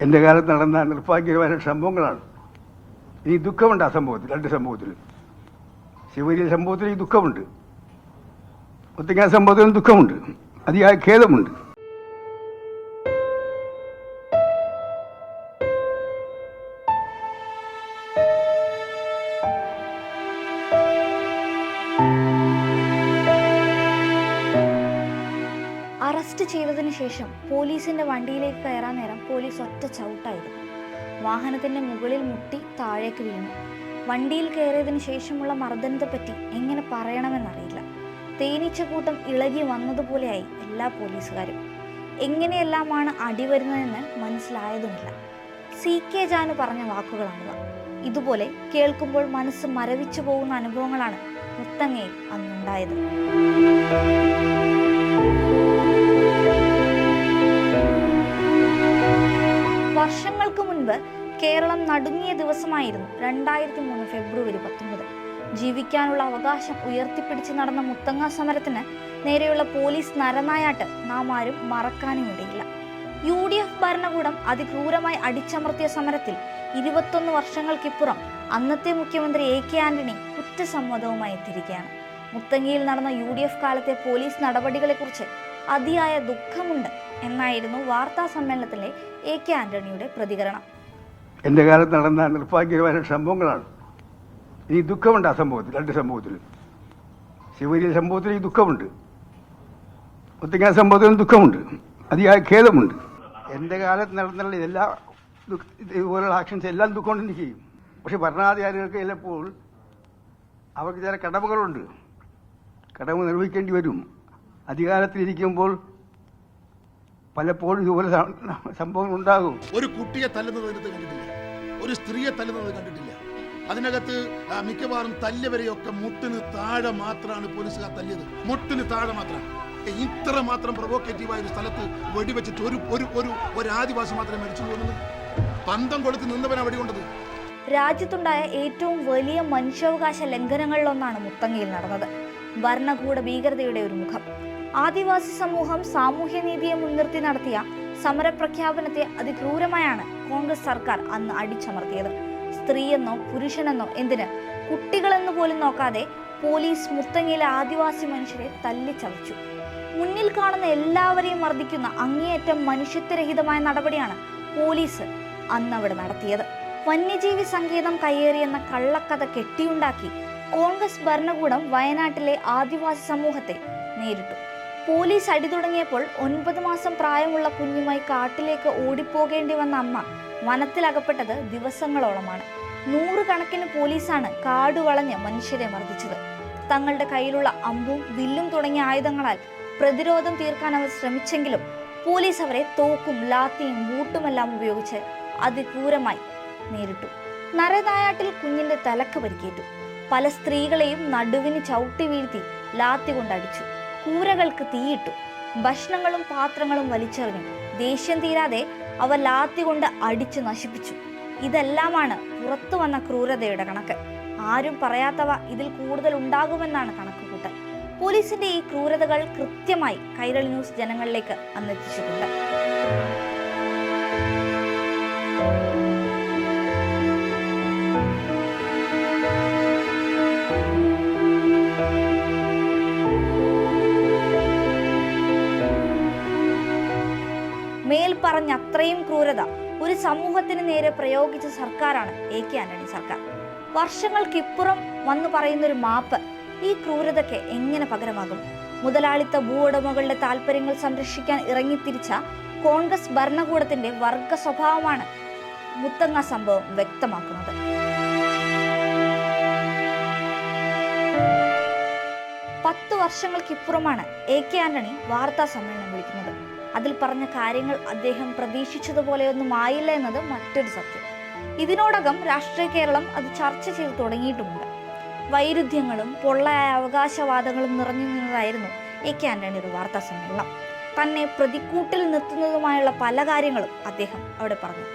എൻ്റെ കാലത്ത് നടന്ന നിർഭാഗ്യകരമായ സംഭവങ്ങളാണ്. ഈ ദുഃഖമുണ്ട് ആ സംഭവത്തിൽ, രണ്ട് സംഭവത്തിലും. ശിവഗിരി സംഭവത്തിൽ ഈ ദുഃഖമുണ്ട്, മുത്തങ്ങ സംഭവത്തിലും ദുഃഖമുണ്ട്, അതിയായ ഖേദമുണ്ട്. അറസ്റ്റ് ചെയ്തതിനു ശേഷം പോലീസിന്റെ വണ്ടിയിലേക്ക് കയറാൻ നേരം പോലീസ് ഒറ്റ ചവിട്ടായിരുന്നു. വാഹനത്തിന്റെ മുകളിൽ മുട്ടി താഴേക്ക് വീണു. വണ്ടിയിൽ കയറിയതിനു ശേഷമുള്ള മർദ്ദനത്തെപ്പറ്റി എങ്ങനെ പറയണമെന്നറിയില്ല. തേനീച്ചക്കൂട്ടം ഇളകി വന്നതുപോലെയായി എല്ലാ പോലീസുകാരും. എങ്ങനെയെല്ലാമാണ് അടി വരുന്നതെന്ന് മനസ്സിലായതുമില്ല. CK ജാനു പറഞ്ഞ വാക്കുകളാണിവ. ഇതുപോലെ കേൾക്കുമ്പോൾ മനസ്സ് മരവിച്ചു പോകുന്ന അനുഭവങ്ങളാണ് മുത്തങ്ങയിൽ അന്നുണ്ടായത്. വർഷങ്ങൾക്ക് മുൻപ് കേരളം നടുങ്ങിയ ദിവസമായിരുന്നു 2003 ഫെബ്രുവരി 19. ജീവിക്കാനുള്ള അവകാശം ഉയർത്തിപ്പിടിച്ച് നടന്ന മുത്തങ്ങ സമരത്തിന് നേരെയുള്ള പോലീസ് നരനായാട്ട് നാം ആരും മറക്കാനുമിടയില്ല. UDF ഭരണകൂടം അതിക്രൂരമായി അടിച്ചമർത്തിയ സമരത്തിൽ 21 വർഷങ്ങൾക്കിപ്പുറം അന്നത്തെ മുഖ്യമന്ത്രി AK ആന്റണി കുറ്റസമ്മതവുമായി എത്തിയിരിക്കുകയാണ്. മുത്തങ്ങയിൽ നടന്ന UDF കാലത്തെ പോലീസ് നടപടികളെക്കുറിച്ച് അതിയായ ദുഃഖമുണ്ട് എന്നായിരുന്നു വാർത്താ സമ്മേളനത്തിലെ AK ആന്റണിയുടെ പ്രതികരണം. എൻ്റെ കാലത്ത് നടന്ന നിർഭാഗ്യകരമായ സംഭവങ്ങളാണ്. ഈ ദുഃഖമുണ്ട് ആ സംഭവത്തിൽ, രണ്ട് സംഭവത്തിലും. ശിവഗിരി സംഭവത്തിൽ ഈ ദുഃഖമുണ്ട്, മുത്തങ്ങ സംഭവത്തിലും ദുഃഖമുണ്ട്, അതിയായ ഖേദമുണ്ട്. എൻ്റെ കാലത്ത് നടന്നുള്ള എല്ലാ ഇതുപോലുള്ള ആക്ഷൻസ് എല്ലാം ദുഃഖം കൊണ്ട് എനിക്ക് ചെയ്യും. പക്ഷെ ഭരണാധികാരികൾക്ക് ചിലപ്പോൾ അവർക്ക് ചില കടമകളുണ്ട്, കടമ നിർവഹിക്കേണ്ടി വരും. അധികാരത്തിലിരിക്കുമ്പോൾ പലപ്പോഴും ഇതുപോലെ സംഭവങ്ങൾ ഉണ്ടാകും. ഒരു കുട്ടിയെ തല്ലുന്നത് കണ്ടിട്ടില്ല, ഒരു സ്ത്രീയെ തല്ലുന്നത് കണ്ടിട്ടില്ല. അതിനകത്ത് മിക്കവാറും തല്ലിയവരെയൊക്കെ മുട്ടിന് താഴെ മാത്രമാണ് പോലീസുകാർ തല്ലിയത്, മുട്ടിന് താഴെ മാത്രം. ഇത്ര മാത്രം പ്രൊവോക്കേറ്റീവായ ഒരു സ്ഥലത്ത് വെടിവെച്ചിട്ട് ഒരു ആദിവാസി മാത്രമേ മരിച്ചു പോകുന്നത്. പന്തം കൊടുത്ത് നിന്നവനാ വെടികൊണ്ടത്. രാജ്യത്തുണ്ടായ ഏറ്റവും വലിയ മനുഷ്യാവകാശ ലംഘനങ്ങളിലൊന്നാണ് മുത്തങ്ങയിൽ നടന്നത്. ഭരണകൂട ഭീകരതയുടെ ഒരു മുഖം. ആദിവാസി സമൂഹം സാമൂഹ്യനീതിയെ മുൻനിർത്തി നടത്തിയ സമരപ്രഖ്യാപനത്തെ അതിക്രൂരമായാണ് കോൺഗ്രസ് സർക്കാർ അന്ന് അടിച്ചമർത്തിയത്. സ്ത്രീയെന്നോ പുരുഷനെന്നോ എന്തിന് കുട്ടികളെന്ന് പോലും നോക്കാതെ പോലീസ് മുത്തങ്ങയിലെ ആദിവാസി മനുഷ്യരെ തല്ലിച്ചതച്ചു. മുന്നിൽ കാണുന്ന എല്ലാവരെയും മർദ്ദിക്കുന്ന അങ്ങേയറ്റം മനുഷ്യത്വരഹിതമായ നടപടിയാണ് പോലീസ് അന്നവിടെ നടത്തിയത്. വന്യജീവി സങ്കേതം കയ്യേറിയെന്ന കള്ളക്കഥ കെട്ടിയുണ്ടാക്കി കോൺഗ്രസ് ഭരണകൂടം വയനാട്ടിലെ ആദിവാസി സമൂഹത്തെ നേരിട്ടു. പോലീസ് അടി തുടങ്ങിയപ്പോൾ 9 മാസം പ്രായമുള്ള കുഞ്ഞുമായി കാട്ടിലേക്ക് ഓടിപ്പോകേണ്ടി വന്ന അമ്മ വനത്തിലകപ്പെട്ടത് ദിവസങ്ങളോളമാണ്. 100 കണക്കിന് പോലീസാണ് കാടുവളഞ്ഞ് മനുഷ്യരെ മർദ്ദിച്ചത്. തങ്ങളുടെ കയ്യിലുള്ള അമ്പും വില്ലും തുടങ്ങിയ ആയുധങ്ങളാൽ പ്രതിരോധം തീർക്കാൻ അവർ ശ്രമിച്ചെങ്കിലും പോലീസ് അവരെ തോക്കും ലാത്തിയും ബൂട്ടുമെല്ലാം ഉപയോഗിച്ച് അതിക്രൂരമായി നേരിട്ടു. നരനായാട്ടിൽ കുഞ്ഞിന്റെ തലക്ക് പരിക്കേറ്റു. പല സ്ത്രീകളെയും നടുവിന് ചവിട്ടി വീഴ്ത്തി ലാത്തി കൊണ്ടടിച്ചു. കൂരകൾക്ക് തീയിട്ടു. ഭക്ഷണങ്ങളും പാത്രങ്ങളും വലിച്ചെറിഞ്ഞു. ദേഷ്യം തീരാതെ അവ ലാത്തി കൊണ്ട് അടിച്ചു നശിപ്പിച്ചു. ഇതെല്ലാമാണ് പുറത്തു വന്ന ക്രൂരതയുടെ കണക്ക്. ആരും പറയാത്തവ ഇതിൽ കൂടുതൽ ഉണ്ടാകുമെന്നാണ് കണക്കുകൂട്ടൽ. പോലീസിന്റെ ഈ ക്രൂരതകൾ കൃത്യമായി കൈരളി ന്യൂസ് ജനങ്ങളിലേക്ക് അന്നെത്തിച്ചിട്ടുണ്ട്. മേൽ പറഞ്ഞ അത്രയും ക്രൂരത ഒരു സമൂഹത്തിന് നേരെ പ്രയോഗിച്ച സർക്കാരാണ് AK ആന്റണി സർക്കാർ. വർഷങ്ങൾക്കിപ്പുറം വന്നു പറയുന്നൊരു മാപ്പ് ഈ ക്രൂരതയ്ക്ക് എങ്ങനെ പകരമാകും? മുതലാളിത്ത ഭൂവുടമകളുടെ താല്പര്യങ്ങൾ സംരക്ഷിക്കാൻ ഇറങ്ങിത്തിരിച്ച കോൺഗ്രസ് ഭരണകൂടത്തിന്റെ വർഗ സ്വഭാവമാണ് മുത്തങ്ങ സംഭവം വ്യക്തമാക്കുന്നത്. പത്ത് വർഷങ്ങൾക്കിപ്പുറമാണ് AK ആന്റണി വാർത്താ സമ്മേളനം വിളിക്കുന്നത്. അതിൽ പറഞ്ഞ കാര്യങ്ങൾ അദ്ദേഹം പ്രതീക്ഷിച്ചതുപോലെയൊന്നും ആയില്ല എന്നത് മറ്റൊരു സത്യം. ഇതിനോടകം രാഷ്ട്രീയ കേരളം അത് ചർച്ച ചെയ്തു തുടങ്ങിയിട്ടുമുണ്ട്. വൈരുദ്ധ്യങ്ങളും പൊള്ളയായ അവകാശവാദങ്ങളും നിറഞ്ഞു നിന്നതായിരുന്നു AK ആന്റണിയുടെ വാർത്താ സമ്മേളനം. തന്നെ പ്രതിക്കൂട്ടിൽ നിർത്തുന്നതുമായുള്ള പല കാര്യങ്ങളും അദ്ദേഹം അവിടെ പറഞ്ഞു.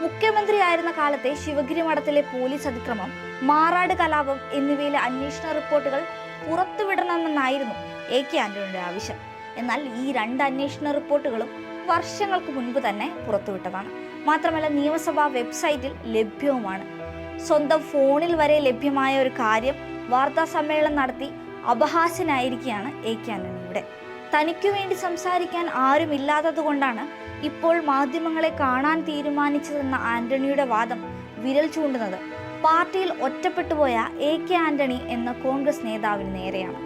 മുഖ്യമന്ത്രിയായിരുന്ന കാലത്തെ ശിവഗിരി മഠത്തിലെ പോലീസ് അതിക്രമം, മാറാട് കലാപം എന്നിവയിലെ അന്വേഷണ റിപ്പോർട്ടുകൾ പുറത്തുവിടണമെന്നായിരുന്നു AK ആന്റണിയുടെ ആവശ്യം. എന്നാൽ ഈ 2 അന്വേഷണ റിപ്പോർട്ടുകളും വർഷങ്ങൾക്ക് മുൻപ് തന്നെ പുറത്തുവിട്ടതാണ്. മാത്രമല്ല നിയമസഭാ വെബ്സൈറ്റിൽ ലഭ്യവുമാണ്. സ്വന്തം ഫോണിൽ വരെ ലഭ്യമായ ഒരു കാര്യം വാർത്താ സമ്മേളനം നടത്തി അപഹാസ്യനായിരിക്കുകയാണ് AK ആന്റണിയുടെ. തനിക്കു വേണ്ടി സംസാരിക്കാൻ ആരുമില്ലാത്തതുകൊണ്ടാണ് ഇപ്പോൾ മാധ്യമങ്ങളെ കാണാൻ തീരുമാനിച്ചതെന്ന ആന്റണിയുടെ വാദം വിരൽ ചൂണ്ടുന്നത് പാർട്ടിയിൽ ഒറ്റപ്പെട്ടുപോയ AK ആന്റണി എന്ന കോൺഗ്രസ് നേതാവിന് നേരെയാണ്.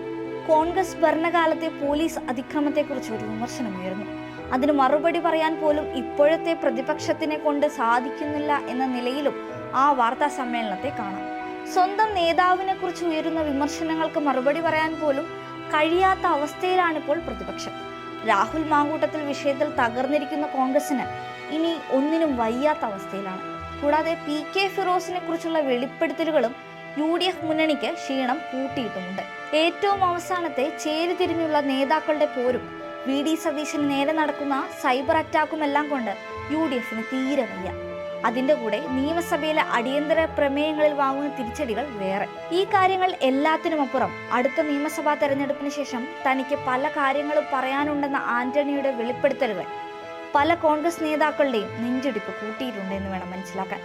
കോൺഗ്രസ് ഭരണകാലത്തെ പോലീസ് അതിക്രമത്തെക്കുറിച്ച് ഒരു വിമർശനമുയർന്നു. അതിന് മറുപടി പറയാൻ പോലും ഇപ്പോഴത്തെ പ്രതിപക്ഷത്തിനെ കൊണ്ട് സാധിക്കുന്നില്ല എന്ന നിലയിലും ആ വാർത്താ സമ്മേളനത്തെ കാണാം. സ്വന്തം നേതാവിനെ കുറിച്ച് ഉയരുന്ന വിമർശനങ്ങൾക്ക് മറുപടി പറയാൻ പോലും കഴിയാത്ത അവസ്ഥയിലാണിപ്പോൾ പ്രതിപക്ഷം. രാഹുൽ മാങ്കൂട്ടത്തിൽ വിഷയത്തിൽ തകർന്നിരിക്കുന്ന കോൺഗ്രസിന് ഇനി ഒന്നിനും വയ്യാത്ത അവസ്ഥയിലാണ്. കൂടാതെ PK ഫിറോസിനെ കുറിച്ചുള്ള വെളിപ്പെടുത്തലുകളും UDF മുന്നണിക്ക് ക്ഷീണം കൂട്ടിയിട്ടുമുണ്ട്. ഏറ്റവും അവസാനത്തെ ചേരിതിരിഞ്ഞുള്ള നേതാക്കളുടെ പോരും VD സതീശന് നേരെ നടക്കുന്ന സൈബർ അറ്റാക്കുമെല്ലാം കൊണ്ട് UDFന് തീരെ വയ്യ. അതിന്റെ കൂടെ നിയമസഭയിലെ അടിയന്തര പ്രമേയങ്ങളിൽ വാങ്ങുന്ന തിരിച്ചടികൾ വേറെ. ഈ കാര്യങ്ങൾ എല്ലാത്തിനുമപ്പുറം അടുത്ത നിയമസഭാ തെരഞ്ഞെടുപ്പിന് ശേഷം തനിക്ക് പല കാര്യങ്ങളും പറയാനുണ്ടെന്ന ആന്റണിയുടെ വെളിപ്പെടുത്തലുകൾ പല കോൺഗ്രസ് നേതാക്കളുടെയും നെഞ്ചിടിപ്പ് കൂട്ടിയിട്ടുണ്ടെന്ന് വേണം മനസ്സിലാക്കാൻ.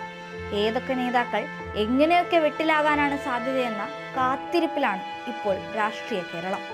ഏതൊക്കെ നേതാക്കൾ എങ്ങനെയൊക്കെ വെട്ടിലാകാനാണ് സാധ്യതയെന്ന കാത്തിരിപ്പിലാണ് ഇപ്പോൾ രാഷ്ട്രീയ കേരളം.